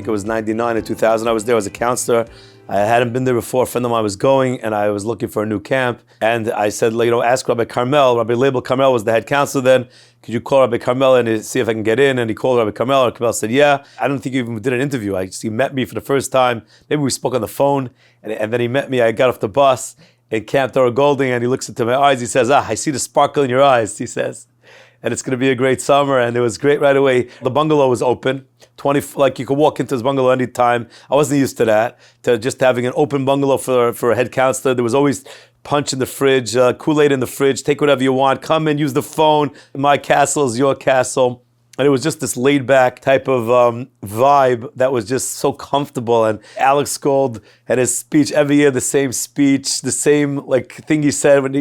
it was 99 or 2000. I was there as a counselor. I hadn't been there before. A friend of mine was going, and I was looking for a new camp. And I said, ask Rabbi Carmel. Rabbi Label Carmel was the head counselor then. Could you call Rabbi Carmel and see if I can get in? And he called Rabbi Carmel, and Carmel said, yeah. I don't think he even did an interview. He met me for the first time. Maybe we spoke on the phone, and then he met me. I got off the bus in Camp Dora Golding, and he looks into my eyes. He says, I see the sparkle in your eyes, he says. And it's going to be a great summer. And it was great right away. The bungalow was open. You could walk into his bungalow anytime. I wasn't used to that, to just having an open bungalow for a head counselor. There was always punch in the fridge, Kool-Aid in the fridge, take whatever you want, come in, use the phone. My castle is your castle. And it was just this laid-back type of vibe that was just so comfortable. And Alex Gold had his speech every year, the same speech, the same thing he said when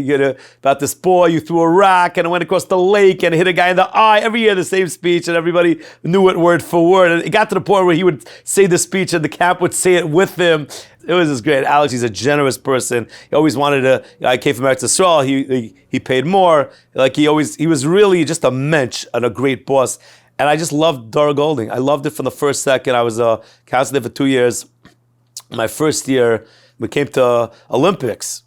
about this boy, you threw a rock and it went across the lake and hit a guy in the eye. Every year the same speech, and everybody knew it word for word. And it got to the point where he would say the speech and the camp would say it with him. It was just great. Alex, he's a generous person. He always wanted to. I came from Eretz Yisrael. He paid more. He was really just a mensch and a great boss. And I just loved Dora Golding. I loved it from the first second. I was a counselor there for 2 years. My first year, we came to Olympics.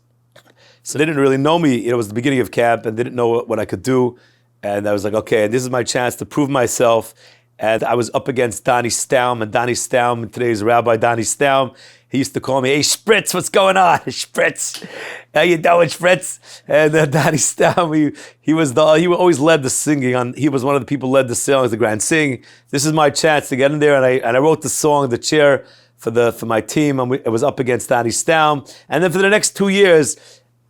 So they didn't really know me. It was the beginning of camp, and they didn't know what I could do. And I was like, okay, this is my chance to prove myself. And I was up against Donnie Staum, and Donnie Staum, today's Rabbi Donnie Staum, he used to call me, hey, Spritz, what's going on? Spritz, how you doing, Spritz? And Donnie Staum, he always led the singing. He was one of the people who led the songs, the Grand Sing. This is my chance to get in there, and I wrote the song, The Chair, for my team, and it was up against Donnie Staum. And then for the next 2 years,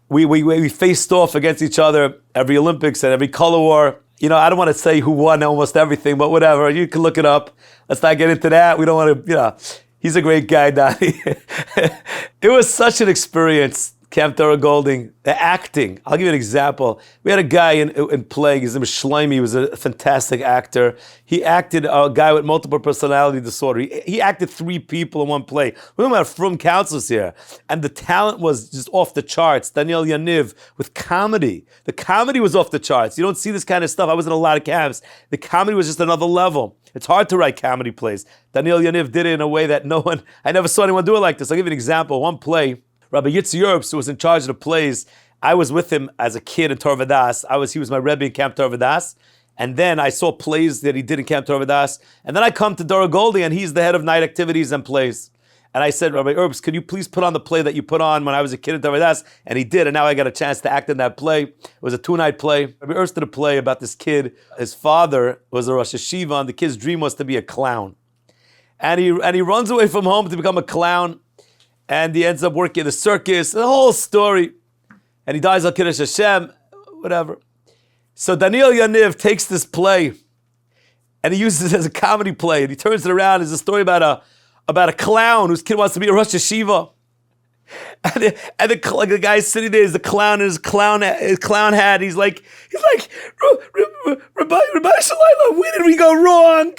we faced off against each other every Olympics and every color war. I don't want to say who won almost everything, but whatever. You can look it up. Let's not get into that. We don't want to, he's a great guy, Donnie. It was such an experience, Camp Dora Golding. The acting, I'll give you an example. We had a guy in playing, his name was Shlomi. He was a fantastic actor. He acted a guy with multiple personality disorder. He acted 3 people in one play. We're talking about from counselors here. And the talent was just off the charts. Daniel Yaniv with comedy. The comedy was off the charts. You don't see this kind of stuff. I was in a lot of camps. The comedy was just another level. It's hard to write comedy plays. Daniel Yaniv did it in a way that I never saw anyone do it like this. I'll give you an example. One play, Rabbi Yitz Yerbs, who was in charge of the plays, I was with him as a kid in Torah Vadas. He was my Rebbe in Camp Dora Vadas. And then I saw plays that he did in Camp Dora Vadas. And then I come to Dora Golding, and he's the head of night activities and plays. And I said, Rabbi Yerbs, could you please put on the play that you put on when I was a kid in Torah Vadas? And he did, and now I got a chance to act in that play. It was a 2-night play. Rabbi Yerbs did a play about this kid. His father was a Rosh Hashiva, and the kid's dream was to be a clown. And he runs away from home to become a clown. And he ends up working at the circus, the whole story. And he dies al Kiddush Hashem, whatever. So Daniel Yaniv takes this play, and he uses it as a comedy play, and he turns it around as a story about a clown whose kid wants to be a Rosh Hashiva. And the guy's sitting there, is the clown in his clown hat. He's like, Rabbi Shalayla, where did we go wrong?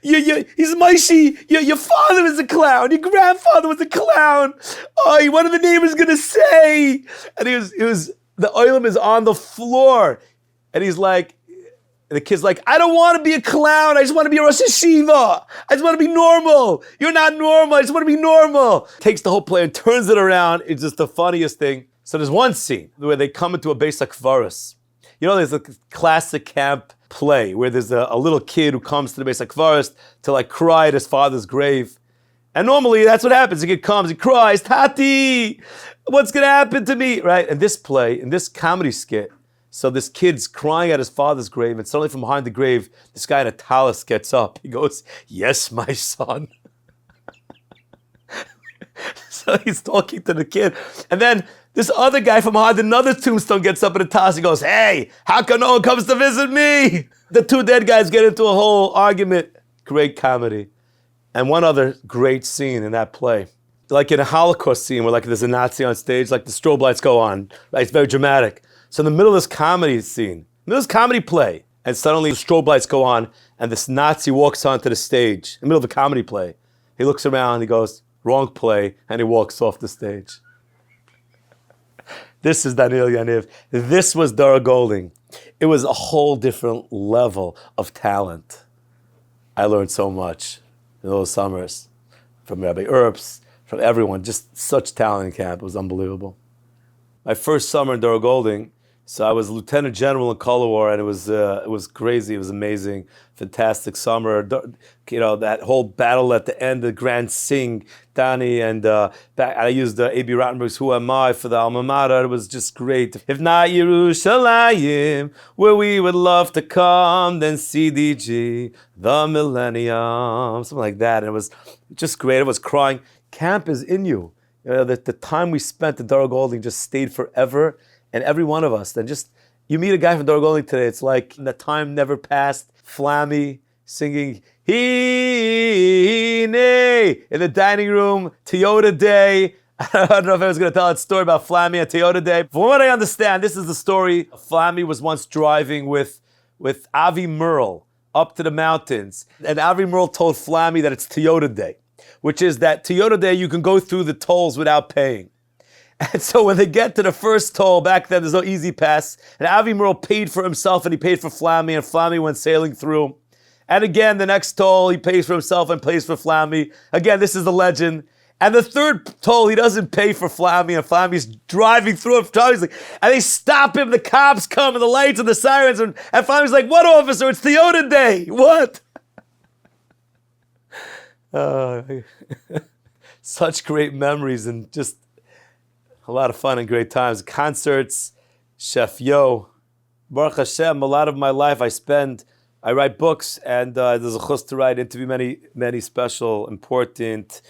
He's Maishi. Your father is a clown. Your grandfather was a clown. Oh, what are the neighbors gonna say? And the oilam is on the floor, and he's like. And the kid's like, I don't want to be a clown. I just want to be a Rosh Hashiva. I just want to be normal. You're not normal. I just want to be normal. Takes the whole play and turns it around. It's just the funniest thing. So there's one scene where they come into a Beis HaKvaros. There's a classic camp play where there's a little kid who comes to the Beis HaKvaros to cry at his father's grave. And normally that's what happens. The kid comes, he cries, Tati, what's going to happen to me? Right? And this play, in this comedy skit, so this kid's crying at his father's grave, and suddenly from behind the grave, this guy in a tallis gets up. He goes, yes, my son. So he's talking to the kid. And then this other guy from behind another tombstone gets up in a tallis. He goes, hey, how come no one comes to visit me? The 2 dead guys get into a whole argument. Great comedy. And one other great scene in that play. Like in a Holocaust scene where there's a Nazi on stage, the strobe lights go on. Right? It's very dramatic. So in the middle of this comedy scene, middle of this comedy play, and suddenly the strobe lights go on, and this Nazi walks onto the stage, in the middle of the comedy play. He looks around, he goes, wrong play, and he walks off the stage. This is Daniel Yaniv. This was Dora Golding. It was a whole different level of talent. I learned so much. in those summers, from Rabbi Earps, from everyone. Just such talent in camp. It was unbelievable. My first summer in Dora Golding, so I was Lieutenant General in Color War, and it was crazy. It was amazing, fantastic summer. You know, that whole battle at the end, the Grand Sing, Dani, and I used A.B. Rottenberg's "Who Am I" for the alma mater. It was just great. If not Yerushalayim, where we would love to come, then CDG, the Millennium, something like that. And it was just great. I was crying. Camp is in you. You know, the time we spent at Dora Golding just stayed forever, and every one of us. Then just, you meet a guy from Dora Golding today, it's like the time never passed, flammy, singing, Hine, in the dining room, Toyota Day. I don't know if I was going to tell that story about Flammy and Toyota Day. From what I understand, this is the story. Flammy was once driving with Avi Merle up to the mountains, and Avi Merle told Flammy that it's Toyota Day, which is that Toyota Day you can go through the tolls without paying. And so when they get to the first toll, back then there's no easy pass, and Avi Merle paid for himself and he paid for Flammy, and Flammy went sailing through. And again, the next toll, he pays for himself and pays for Flammy. Again, this is the legend. And the third toll, he doesn't pay for Flammy, and Flammy's driving through it. And they stop him, the cops come, and the lights and the sirens, and Flammy's like, "What, officer? It's Toyota Day." What? Such great memories and just a lot of fun and great times. Concerts, Chef Yo. Baruch Hashem, a lot of my life I write books, and there's a chus to write, interview many special, important,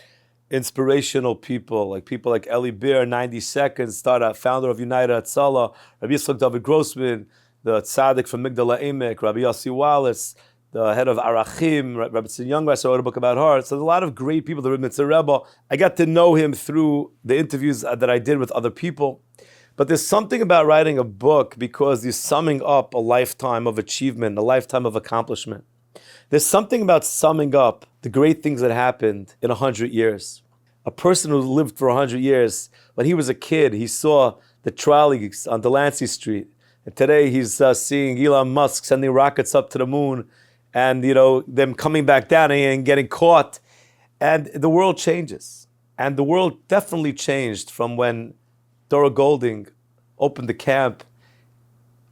inspirational people like Eli Beer, 90 Seconds, founder of United Hatzalah, Rabbi Yitzchak David Grossman, the tzaddik from Migdal HaEmek, Rabbi Yossi Wallace, the head of Arachim, Rabbi Tzin Youngreiser, I wrote a book about her. So there's a lot of great people, the Learning Rebbe. I got to know him through the interviews that I did with other people. But there's something about writing a book because you're summing up a lifetime of achievement, a lifetime of accomplishment. There's something about summing up the great things that happened in 100 years. A person who lived for 100 years, when he was a kid, he saw the trolleys on Delancey Street. And today he's seeing Elon Musk sending rockets up to the moon, and them coming back down and getting caught. And the world changes. And the world definitely changed from when Dora Golding opened the camp.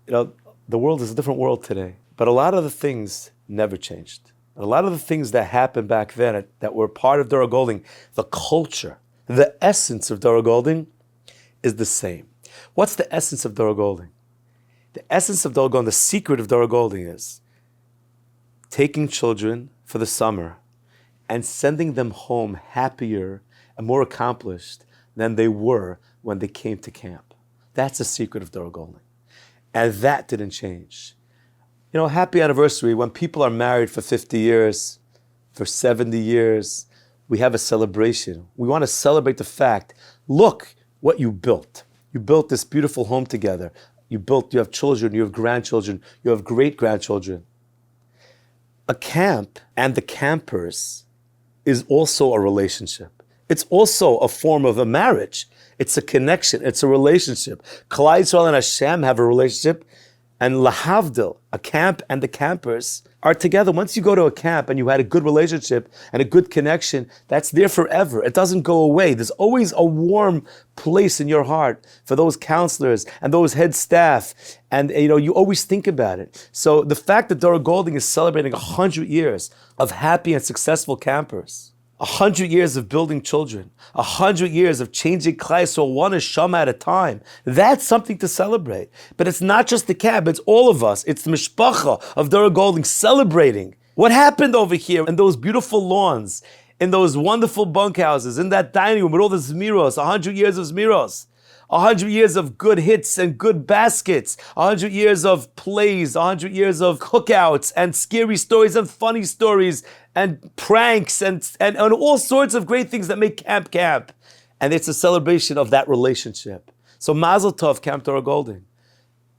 The world is a different world today. But a lot of the things never changed. A lot of the things that happened back then that were part of Dora Golding, the culture, the essence of Dora Golding is the same. What's the essence of Dora Golding? The essence of Dora Golding, the secret of Dora Golding is taking children for the summer and sending them home happier and more accomplished than they were when they came to camp. That's the secret of Dora Golding. And that didn't change. Happy anniversary, when people are married for 50 years, for 70 years, we have a celebration. We want to celebrate the fact, look what you built. You built this beautiful home together. You have children, you have grandchildren, you have great-grandchildren. A camp and the campers is also a relationship. It's also a form of a marriage. It's a connection. It's a relationship. Klal Yisrael and Hashem have a relationship, and lahavdil, a camp and the campers are together. Once you go to a camp and you had a good relationship and a good connection, that's there forever. It doesn't go away. There's always a warm place in your heart for those counselors and those head staff. And you always think about it. So the fact that Dora Golding is celebrating 100 years of happy and successful campers, 100 years of building children, 100 years of changing Klal Yisrael one neshama at a time. That's something to celebrate. But it's not just the camp, it's all of us. It's the mishpacha of Dora Golding celebrating what happened over here in those beautiful lawns, in those wonderful bunkhouses, in that dining room with all the zmiros, 100 years of zmiros. 100 years of good hits and good baskets, 100 years of plays, 100 years of cookouts and scary stories and funny stories and pranks and all sorts of great things that make camp camp. And it's a celebration of that relationship. So Mazel Tov, Camp Dora Golding.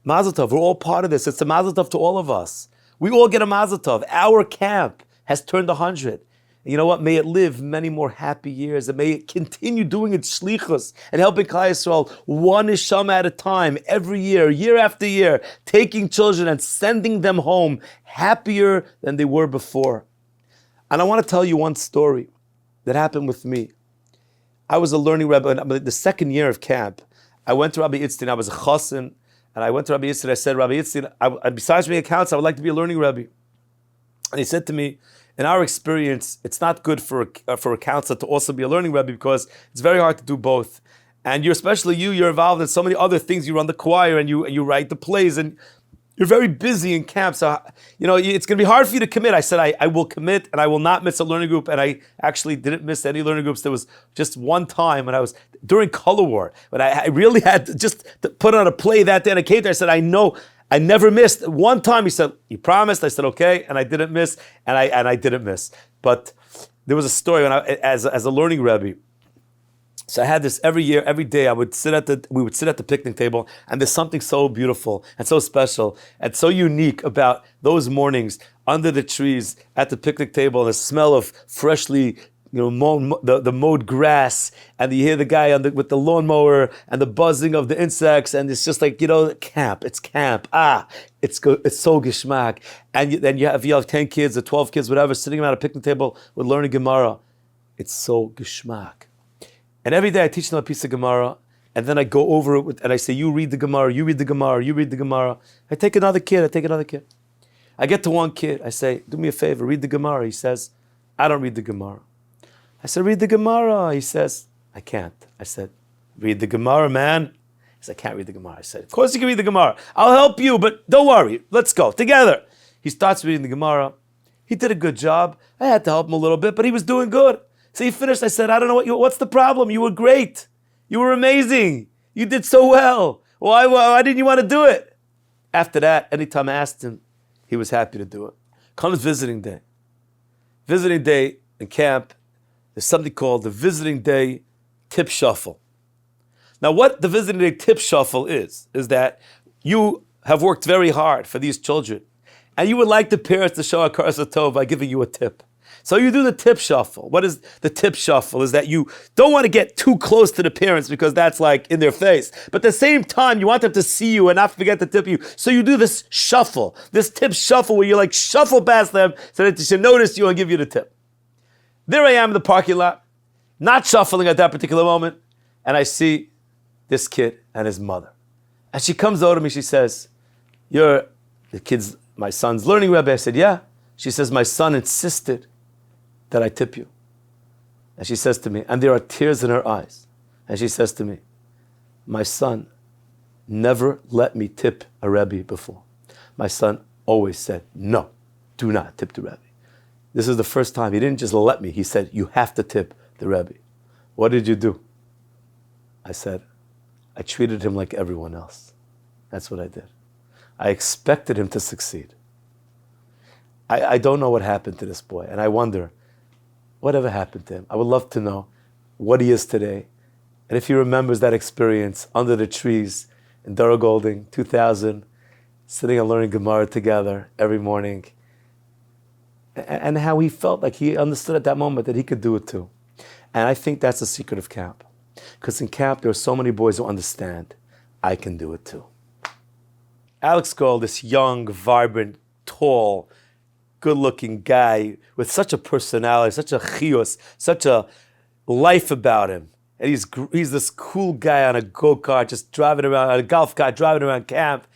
Mazel Tov, we're all part of this. It's a Mazel Tov to all of us. We all get a Mazel Tov. Our camp has turned 100. And you know what? May it live many more happy years, and may it continue doing its shlichus and helping Klal Yisrael one neshama at a time, every year after year, taking children and sending them home happier than they were before. And I want to tell you one story that happened with me. I was a Learning Rebbe, and the second year of camp, I went to Rabbi Yitztin. I was a chassan, and I went to Rabbi Yitztin. I said, Rabbi Yitztin, besides being a counselor, I would like to be a Learning Rebbe. And he said to me, in our experience, it's not good for a counselor to also be a Learning Rebbe because it's very hard to do both. And you're involved in so many other things. You run the choir and you write the plays and you're very busy in camp. So, it's going to be hard for you to commit. I said, I will commit and I will not miss a learning group. And I actually didn't miss any learning groups. There was just one time when I was during Color War, when I really had to just to put on a play that day. And I came there, I said, I know I never missed. One time he said, you promised? I said, okay. And I didn't miss. And I didn't miss. But there was a story when as a Learning Rebbe. So I had this every year, every day. We would sit at the picnic table, and there's something so beautiful and so special and so unique about those mornings under the trees at the picnic table. The smell of freshly, the mowed grass, and you hear the guy with the lawnmower and the buzzing of the insects, and it's just like camp. It's camp. It's so geschmack. And then you have 10 kids or 12 kids, whatever, sitting around a picnic table with learning Gemara. It's so geschmack. And every day I teach them a piece of Gemara, and then I go over it and I say, you read the Gemara, you read the Gemara, you read the Gemara. I take another kid. I get to one kid, I say, do me a favor, read the Gemara. He says, I don't read the Gemara. I said, read the Gemara. He says, I can't. I said, read the Gemara, man. He said, I can't read the Gemara. I said, of course you can read the Gemara. I'll help you, but don't worry. Let's go together. He starts reading the Gemara. He did a good job. I had to help him a little bit, but he was doing good. So he finished. I said, I don't know what's the problem? You were great. You were amazing. You did so well. Why didn't you want to do it? After that, anytime I asked him, he was happy to do it. Comes visiting day. Visiting day in camp, there's something called the visiting day tip shuffle. Now what the visiting day tip shuffle is that you have worked very hard for these children and you would like the parents to show a karsa tov by giving you a tip. So you do the tip shuffle. What is the tip shuffle? Is that you don't want to get too close to the parents because that's like in their face. But at the same time, you want them to see you and not forget to tip you. So you do this shuffle, this tip shuffle where you like shuffle past them so that they should notice you and give you the tip. There I am in the parking lot, not shuffling at that particular moment, and I see this kid and his mother. And she comes over to me, she says, you're my son's Learning Rebbe. I said, yeah. She says, my son insisted that I tip you. And she says to me, and there are tears in her eyes, and she says to me, my son never let me tip a Rebbe before. My son always said, no, do not tip the Rebbe. This is the first time. He didn't just let me. He said, you have to tip the Rebbe. What did you do? I said, I treated him like everyone else. That's what I did. I expected him to succeed. I don't know what happened to this boy, and I wonder, whatever happened to him? I would love to know what he is today. And if he remembers that experience under the trees in Dora Golding, 2000, sitting and learning Gemara together every morning, and how he felt like he understood at that moment that he could do it too. And I think that's the secret of camp. Because in camp, there are so many boys who understand, I can do it too. Alex Gold, this young, vibrant, tall, good-looking guy with such a personality, such a chiyus, such a life about him. And he's this cool guy on a go-kart, just driving around, on a golf cart, driving around camp.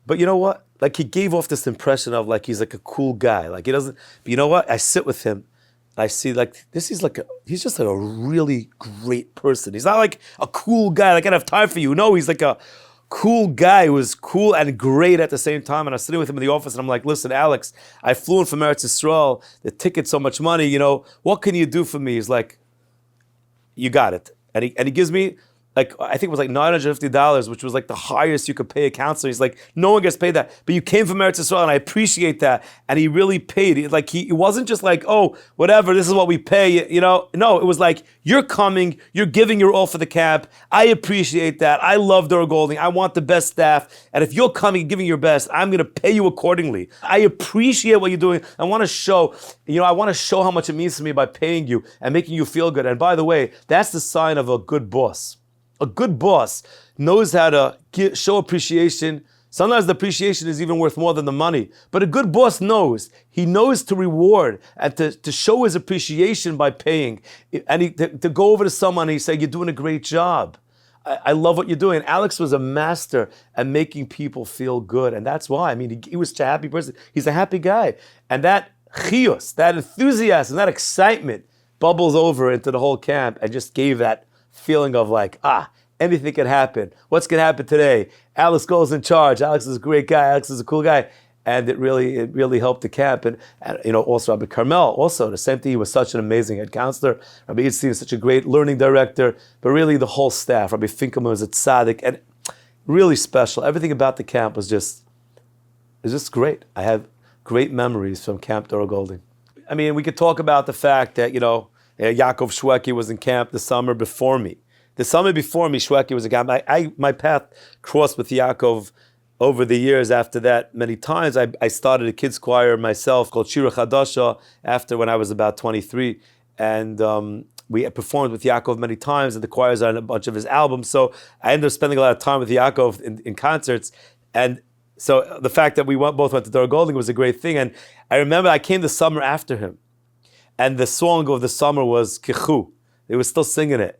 But you know what? Like he gave off this impression of like he's like a cool guy. Like he doesn't, but you know what? I sit with him, and I see like this is like he's just like a really great person. He's not like a cool guy, like I don't have time for you. No, he's like a cool guy who was cool and great at the same time. And I was sitting with him in the office and I'm like, listen, Alex, I flew in from Eretz Yisrael, the ticket's so much money, what can you do for me? He's like, you got it. And he gives me like, I think it was like $950, which was like the highest you could pay a counselor. He's like, no one gets paid that. But you came from Eretz Yisrael and I appreciate that. And he really paid. It wasn't just like, oh, whatever, this is what we pay. No, it was like, you're coming, you're giving your all for the camp. I appreciate that. I love Dora Golding. I want the best staff. And if you're coming and giving your best, I'm going to pay you accordingly. I appreciate what you're doing. I want to show how much it means to me by paying you and making you feel good. And by the way, that's the sign of a good boss. A good boss knows how to show appreciation Sometimes the appreciation is even worth more than the money. But a good boss knows. He knows to reward and to show his appreciation by paying. And to go over to someone and he say, you're doing a great job. I love what you're doing. Alex was a master at making people feel good. And that's why. I mean, he was such a happy person. He's a happy guy. And that chiyus, that enthusiasm, that excitement bubbles over into the whole camp and just gave that feeling of like, anything can happen. What's going to happen today? Alex goes in charge. Alex is a great guy. Alex is a cool guy. And it really helped the camp. And also Rabbi Carmel, also the same thing. He was such an amazing head counselor. Rabbi Yitzhak is such a great learning director. But really the whole staff. Rabbi Finkelman was a tzaddik. And really special. Everything about the camp was just great. I have great memories from Camp Dora Golding. I mean, we could talk about the fact that, Yaakov Shwekey was in camp the summer before me. The summer before me, Shwekey was a guy. My path crossed with Yaakov over the years after that many times. I started a kids choir myself called Shira Chadasha when I was about 23. And we performed with Yaakov many times, and the choirs are on a bunch of his albums. So I ended up spending a lot of time with Yaakov in concerts. And so the fact that we both went to Dora Golding was a great thing. And I remember I came the summer after him. And the song of the summer was Kichu. They were still singing it.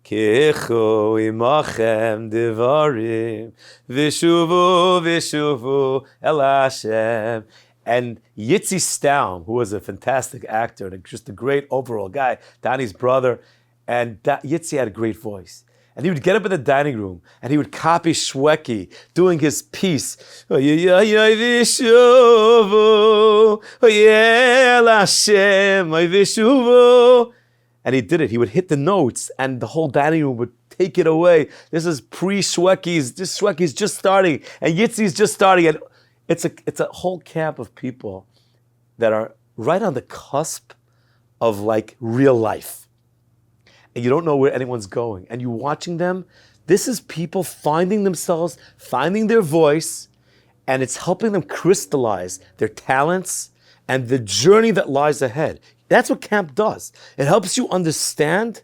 Kichu imachem devarim vishuvu vishuvu el Hashem. And Yitzi Staum, who was a fantastic actor and just a great overall guy, Danny's brother, and Yitzi had a great voice. And he would get up in the dining room and he would copy Shwekey doing his piece. And he did it. He would hit the notes and the whole dining room would take it away. This is pre-Shwekey's. This Shwekey's just starting and Yitzi's just starting. And it's a whole camp of people that are right on the cusp of like real life. And you don't know where anyone's going. And you're watching them. This is people finding themselves, finding their voice, and it's helping them crystallize their talents and the journey that lies ahead. That's what camp does. It helps you understand,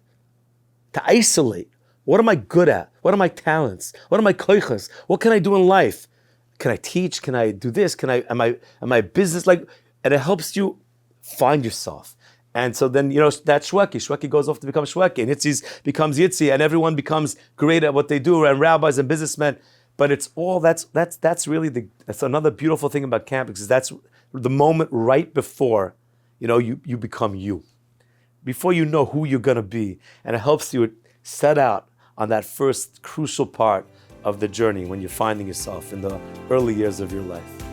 to isolate. What am I good at? What are my talents? What are my koichas? What can I do in life? Can I teach? Can I do this? Am I business? And it helps you find yourself. And so then, that Shwekey goes off to become Shwekey, and Yitzi becomes Yitzi, and everyone becomes great at what they do, and rabbis and businessmen. But it's all, that's really that's another beautiful thing about camp, because that's the moment right before, you become you. Before you know who you're gonna be. And it helps you set out on that first crucial part of the journey when you're finding yourself in the early years of your life.